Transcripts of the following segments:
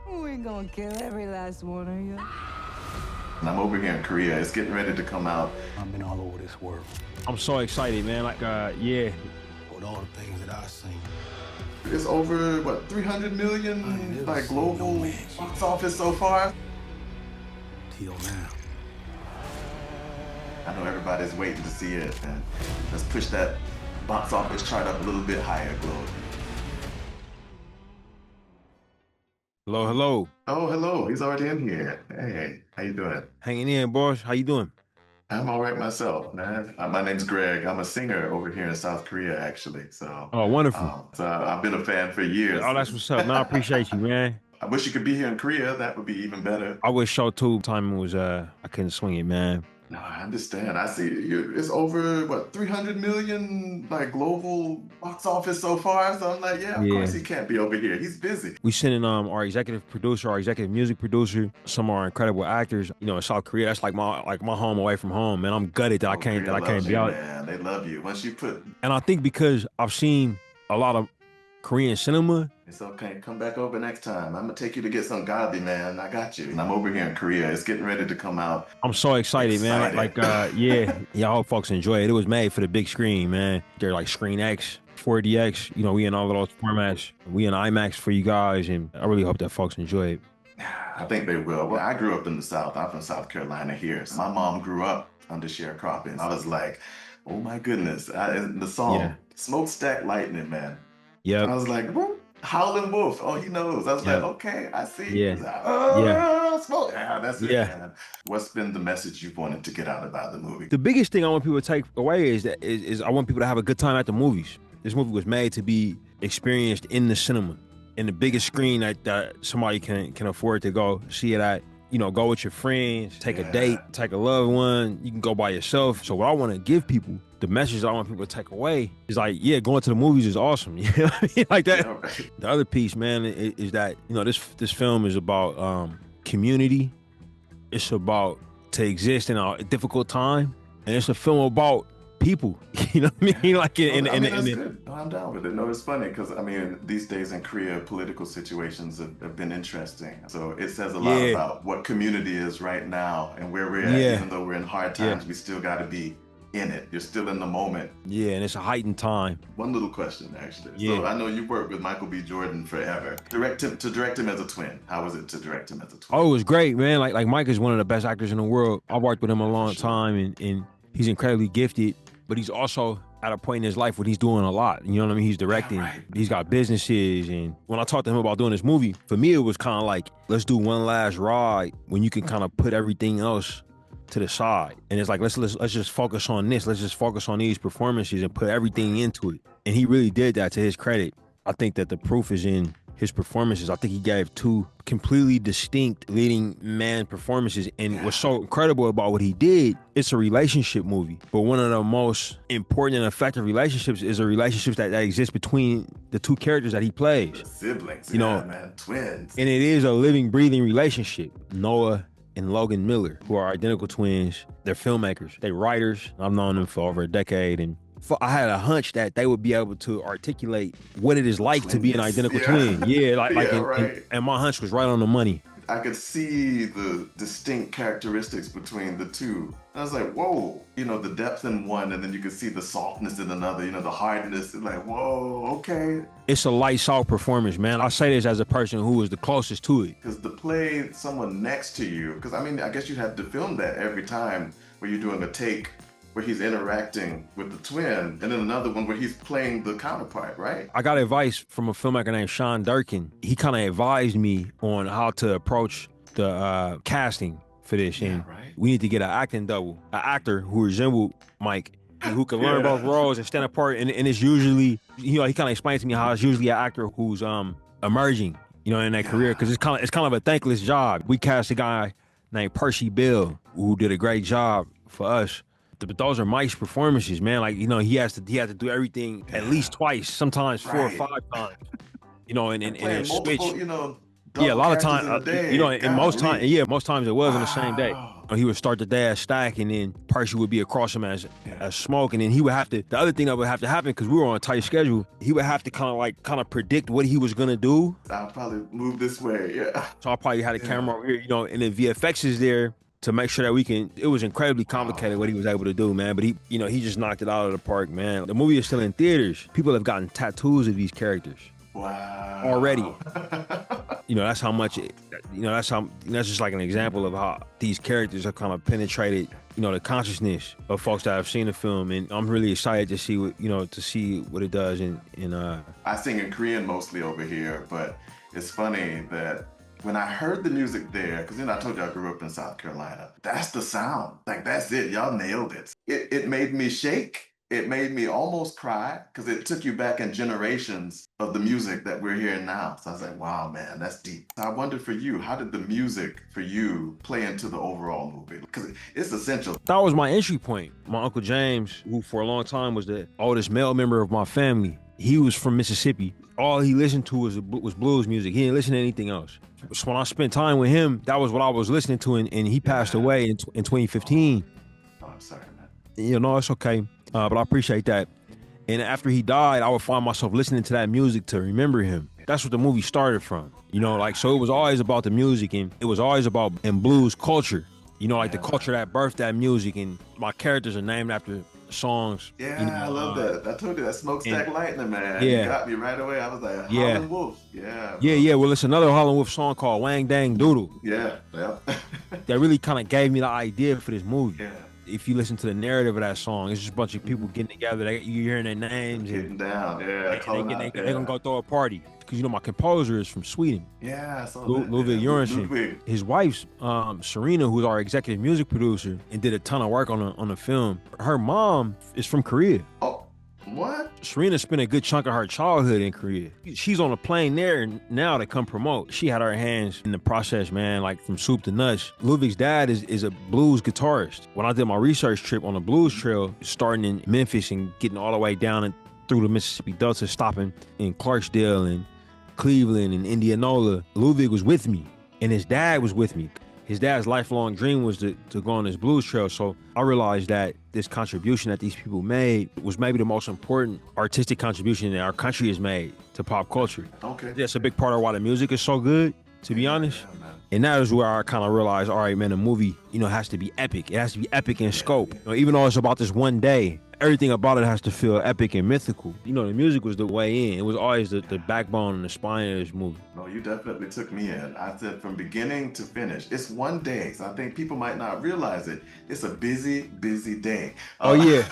We ain't gonna kill every last one of you. And I'm over here in Korea. It's getting ready to come out. I've been all over this world I'm so excited, man. Yeah. with all the things that I've seen. It's over, what, 300 million, like, global box office so far? Till now. I know everybody's waiting to see it, and let's push that box office chart up a little bit higher, Globe. Hello, hello. Oh, hello. He's already in here. Hey, how you doing? Hanging in, boss. How you doing? I'm all right myself, man. My name's Greg. I'm a singer over here in South Korea, actually. So, Oh, wonderful. I've been a fan for years. Oh, that's what's up. Man, I appreciate you, man. I wish you could be here in Korea. That would be even better. I wish so too. Timing was I couldn't swing it, man. No, I understand. I see you. It's over, what, 300 million, like, global box office so far. So I'm like, yeah, of course he can't be over here. He's busy. We sending our executive producer, our executive music producer, some of our incredible actors. You know, in South Korea, that's like my home away from home, man. I'm gutted that I can't be out. Man, they love you. Once you put, And I think because I've seen a lot of Korean cinema. it's okay. Come back over next time. I'm gonna take you to get some godly, man. I got you. And I'm over here in Korea. It's getting ready to come out. I'm so excited, man. Yeah, I hope folks enjoy it. It was made for the big screen, man. They're like Screen X, 4DX. You know, we in all of those formats. We in IMAX for you guys, and I really hope that folks enjoy it. I think they will. Well, I grew up in the South. I'm from South Carolina here. So my mom grew up under sharecropping. I was like, oh my goodness. The song, Smokestack Lightning, man. Yeah. I was like, whoop, Howlin' Wolf. Oh, he knows. I was like, okay, I see. Yeah. Smoke. Yeah, that's it, Yeah. man. What's been the message you wanted to get out about the movie? The biggest thing I want people to take away is I want people to have a good time at the movies. This movie was made to be experienced in the cinema, in the biggest screen that somebody can afford to go see it at. You know, go with your friends, take a date, take a loved one. You can go by yourself. So what I want to give people, the message I want people to take away is like, yeah, going to the movies is awesome. You know what I mean? Like that. Yeah, right. The other piece, man, is that, you know, this film is about community. It's about to exist in a difficult time, and it's a film about people. You know what I mean? Like that's good. No, I'm down with it. No, it's funny because I mean, these days in Korea, political situations have been interesting. So it says a lot about what community is right now and where we're at. Even though we're in hard times, we still got to be in it. You're still in the moment. Yeah, and it's a heightened time. One little question, actually. So I know you worked with Michael B. Jordan forever. To direct him as a twin. How was it to direct him as a twin? Oh, it was great, man. Like Mike is one of the best actors in the world. I've worked with him a long time, and he's incredibly gifted. But he's also at a point in his life where he's doing a lot. You know what I mean? He's directing. Yeah, right. He's got businesses. And when I talked to him about doing this movie, for me, it was kind of like, let's do one last ride when you can kind of put everything else to the side. And it's like, let's just focus on this. Let's just focus on these performances and put everything into it. And he really did that, to his credit. I think that the proof is in his performances. I think he gave two completely distinct leading man performances. And what's so incredible about what he did, it's a relationship movie. But one of the most important and effective relationships is a relationship that exists between the two characters that he plays. Siblings, you know, man, twins. And it is a living, breathing relationship. Noah and Logan Miller, who are identical twins. They're filmmakers, they're writers. I've known them for over a decade, and I had a hunch that they would be able to articulate what it is like to be an identical twin. And my hunch was right on the money. I could see the distinct characteristics between the two. I was like, whoa, you know, the depth in one, and then you could see the softness in another, you know, the hardness. It's like, whoa, okay. It's a lights out performance, man. I say this as a person who was the closest to it. Because to play someone next to you, because I mean, I guess you'd have to film that every time where you're doing a take where he's interacting with the twin, and then another one where he's playing the counterpart, right? I got advice from a filmmaker named Sean Durkin. He kind of advised me on how to approach the casting for this. And we need to get an acting double, an actor who resembled Mike, and who can learn both roles and stand apart. And it's usually, you know, he kind of explained to me how it's usually an actor who's emerging, you know, in their career, because it's kind of a thankless job. We cast a guy named Percy Bill who did a great job for us. But those are Mike's performances, man. Like, you know, he had to do everything at least twice, sometimes 4 or 5 times. You know, and playing multiple, switch. You know, double Yeah, a lot of characters times, in a day. you know, and most Golly. time, yeah, most times it was on the same day. Wow. He would start the day as Stack, and then Percy would be across him as Smoke, and then he would have to. The other thing that would have to happen, because we were on a tight schedule, he would have to kind of predict what he was gonna do. I'll probably move this way. Yeah. So I probably had a camera over here, you know, and then VFX is there to make sure that we can. It was incredibly complicated what he was able to do, man. But he just knocked it out of the park, man. The movie is still in theaters. People have gotten tattoos of these characters. Wow. Already. You know, that's how much that's just like an example of how these characters have kind of penetrated, you know, the consciousness of folks that have seen the film. And I'm really excited to see what it does I sing in Korean mostly over here, but it's funny that when I heard the music there, because I told you I grew up in South Carolina, that's the sound. Like, that's it. Y'all nailed it. It made me shake. It made me almost cry, because it took you back in generations of the music that we're hearing now. So I was like, wow, man, that's deep. So I wonder for you, how did the music for you play into the overall movie? Because it's essential. That was my entry point. My Uncle James, who for a long time was the oldest male member of my family, he was from Mississippi. All he listened to was blues music. He didn't listen to anything else. So when I spent time with him, that was what I was listening to, and he passed away in 2015. Oh, I'm sorry, man. You know, it's okay. But I appreciate that. And after he died, I would find myself listening to that music to remember him. That's what the movie started from. You know, like, so it was always about the music, and it was always about in blues culture. You know, like the culture that birthed that music, and my characters are named after songs. Yeah, you know, I love that. I told you that Smokestack Lightning, man. Yeah. You got me right away. I was like, Yeah. Howlin' Wolf. Yeah. Yeah. Well, it's another Harlem Wolf song called Wang Dang Doodle Yeah. that really kind of gave me the idea for this movie. Yeah. If you listen to the narrative of that song, it's just a bunch of people getting together. You're hearing their names. Getting down. Yeah. They're gonna go throw a party. Because, you know, my composer is from Sweden. Yeah, I saw that. Ludwig Göransson. Ludwig. His wife's Serena, who's our executive music producer and did a ton of work on the film. Her mom is from Korea. Oh, what? Serena spent a good chunk of her childhood in Korea. She's on a plane there now to come promote. She had her hands in the process, man, like from soup to nuts. Ludwig's dad is a blues guitarist. When I did my research trip on the blues trail, starting in Memphis and getting all the way down and through the Mississippi Delta, stopping in Clarksdale and Cleveland and Indianola, Ludwig was with me, and his dad was with me. His dad's lifelong dream was to go on this blues trail. So I realized that this contribution that these people made was maybe the most important artistic contribution that our country has made to pop culture. Okay. That's a big part of why the music is so good, to be honest. Yeah, man. And that is where I kind of realized, all right, man, the movie, you know, has to be epic. It has to be epic in scope. You know, even though it's about this one day, everything about it has to feel epic and mythical. You know, the music was the way in. It was always the backbone and the spine of this movie. No, you definitely took me in. I said from beginning to finish. It's one day, so I think people might not realize it. It's a busy, busy day. Oh, yeah.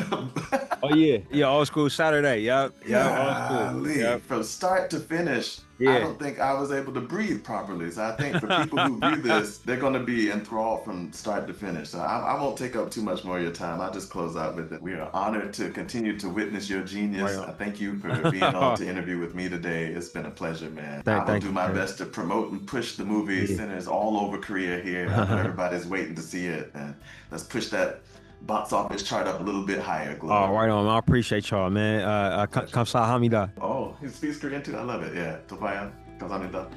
Oh, yeah. Yeah, old school Saturday. Yep. Yeah, old school. Golly, Yep. from start to finish, Yeah. I don't think I was able to breathe properly. So I think for people who view this, they're going to be enthralled from start to finish. So I won't take up too much more of your time. I'll just close out with it. We are honored to continue to witness your genius. Right on. I thank you for being on to interview with me today. It's been a pleasure, man. I will Thank do you, my man. best to promote and push the movie. Yeah. Centers all over Korea here. I know everybody's waiting to see it. And let's push that box office chart up a little bit higher, Glo. Oh, right on. I appreciate y'all, man. 감사합니다. Oh, he speaks Korean too? I love it. Yeah. Topayan. 감사합니다.